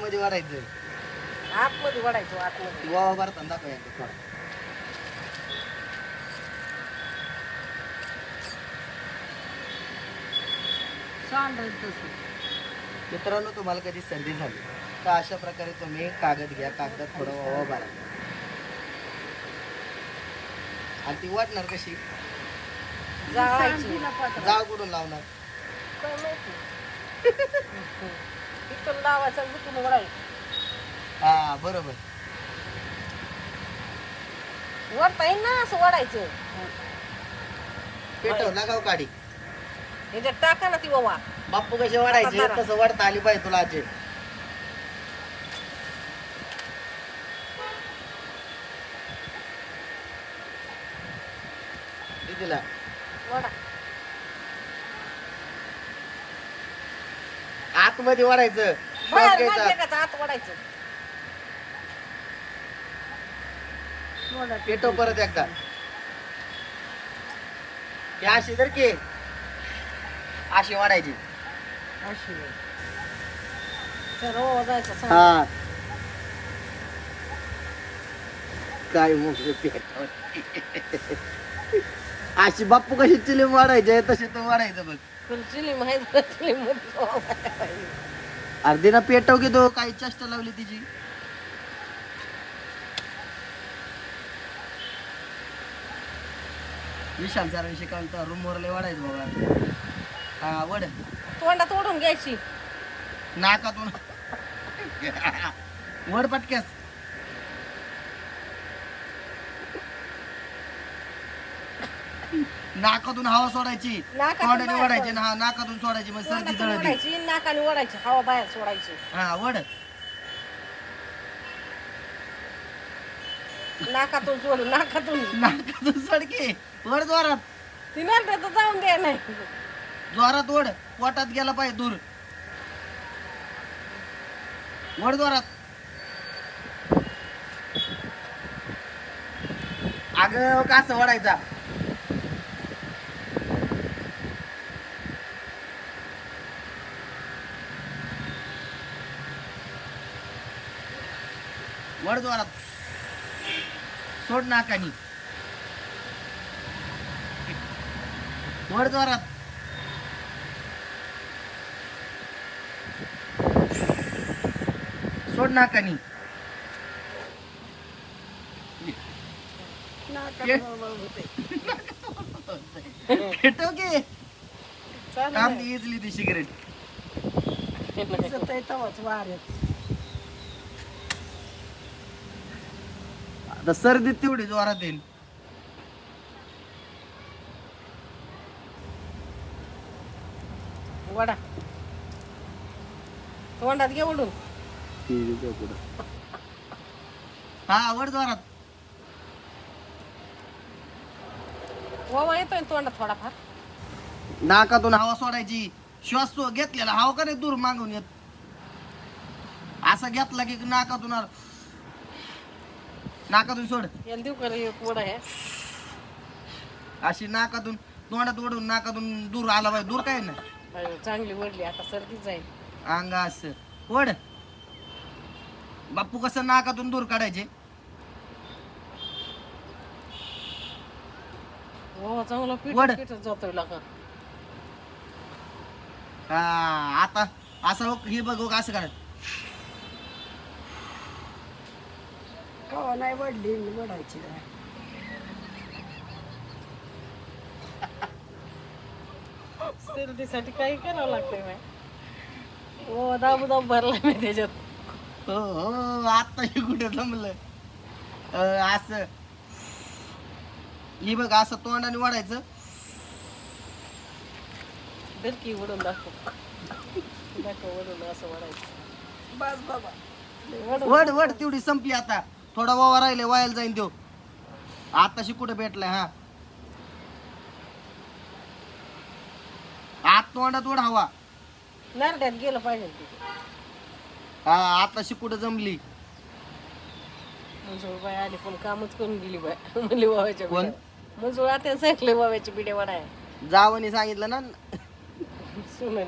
आतमध्ये वाढायचं आतमध्ये वडायचो आतमध्ये. वावा भरताना दाखव यांचं थोडा. सांडायचं तसं. मित्रांनो तुम्हाला कधी सर्दी झाली तर अशा प्रकारे तुम्ही कागद घ्या, कागदात थोडा वावा भरा आणि ती वाटणार कशी? जाळायची. जाळ कुठून लावणार? काय माहिती. इथून लावायचं आणि तिथून वडायचं. हा बरोबर. वडता येईल ना असं वडायचं. पेटवला गाव काढी. ह्याच्यात टाका ना ती ओवा. बाप्पू कशी वाढायची आता तसं वाढता आली पाहिजे तुला आजी. दिदीला वडा. आतमध्ये वाढायचं. बाहेर घ्यायचा. नाही फेकायचं, आत वडायचं. पेटव परत एकदा. ही अशी तर की अशी वाढायची. अशी सर्व वजायचं सगळं. हा काय मोठे पेटव. अशी बाप्पू कशी चिलीम वाढायची तशी तू वाढायचं बघ. पण चिली माहित चिली मध्ये ओवा. अर्धीना पेटव की तो काही चेष्टा लावली तिची. विशाल सर विषय काय रूम वर लय वाढायचं बाबा. हा वड तोंडात ओढून घ्यायची. नाकातून वड पटक्यास. नाकातून हवा सोडायची, नाकातून तोंडाने बाहेर वाढायची ना. हा नाकातून सोडायची मग सर्दी तोंडातून जळती. ओढायची, नाकाने ओढायची, हवा बाहेर सोडायची. हा वड नाकातून सोड, नाकातून. नाकातून सडके वड जोरात. ती नंतर तर जाऊन द्या नाही. जोरात वड. पोटात गेला पाहिजे दूर. वड जोरात. अगं कसं वडायचा? वड जोरात. सोड नाकानी. वड जोरात. सोड नाकानी. पेटव की काम इजली ती सिगरेट. आता सर्दीत तेवढी जोरात येईल. वडा तोंडात घे ओढून. हा वड जोरात. ओवा येतोय ना तोंडात थोडाफार. नाकातून हवा सोडायची. श्वास घेतलेला हवा का नाही दूर मागून येत. असा घेतला की नाकातून नाकातून सोड. याला देऊ का रे एक वडा आहे. अशी नाकातून तोंडात ओढून नाकातून दूर आला पाहिजे. दूर काय ना अरे, चांगली वडली आता सर्दी जाईल. अंगा असं वड. बाप्पू कसं नाकातून दूर काढायचे? ओवा चांगला वड. पिठत जातोय लागा. हा आता असं हे बघ असं काढ. कवा नाही वडली वडायची. सर्दीसाठी काही करावं लागतंय बाय. ओवा दाबू दाबू भरलाय मी त्याच्यात. हो हो आता हे कुठे जमलं. असं हे बघ असं तोंडाने वाढायचं. डरकी वडून दाखव. दाखव वडून असं वडायचं. बस बाबा. वड वड तेवढी संपली. आता थोडा वावा राहिले वायाला जाईन तो. आताशी कुठे भेटलाय. हा आत तोंडात वड हवा. नारड्यात गेलं पाहिजे ते. हा आताशी कुठे जमली. मंजुळ बाय आली पण कामच करून गेली बाय. म्हणली वावाच्या कोण? बिड्या. मंजुळ आता सांगितलं वाव्याची बिड्या वडाय. जावनी सांगितलं ना. सुनली.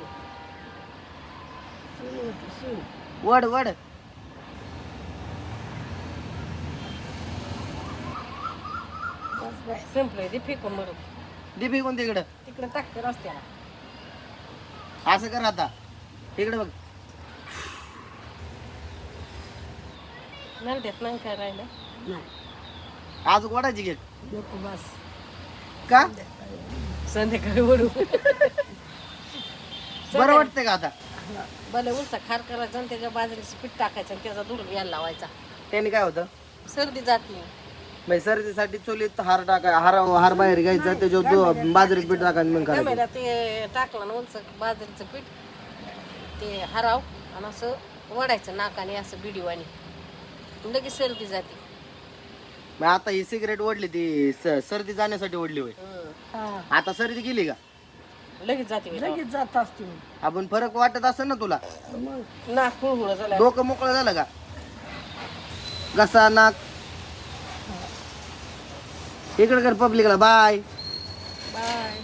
वड वड संपलंय ते फेकून मरत दिपी कोण तिकडं तिकडे टाकते रस्त्याला. असं कर आता तिकडे बघ. नरड्यात नाही काय राहिलं. नाही आज ओढायची घे नको बस. का संध्याकाळी ओढू. बरं वाटतंय का आता? भले उलचा खार करायचा आणि त्याच्या बाजरीचं पीठ टाकायचं आणि त्याचा दूध यायला लावायचा. त्याने काय होतं? सर्दी जात नाही. म्हणजे सर्दीसाठी चुलीत हार टाका हार बाहेर घ्यायचा त्याच्यावर बाजरीत पीठ टाकायचं मग करायचं. गमेला ते टाकलं ना उलचं बाजरीचं पीठ ते हराव आणि असं वडायचं नाकाने असं बिडीवाणी लगेच सर्दी जाते. मग आता ही सिगरेट ओढली ती सर्दी जाण्यासाठी ओढली होय. हा आता सर्दी गेली का? लगेच जाते बाई. लगेच जात असते आपण फरक वाटत असेल ना तुला? मग. नाक हुळहुळ झालं. डोकं मोकळं झालं का? घसा नाक इकडे कर पब्लिकला बाय. बाय.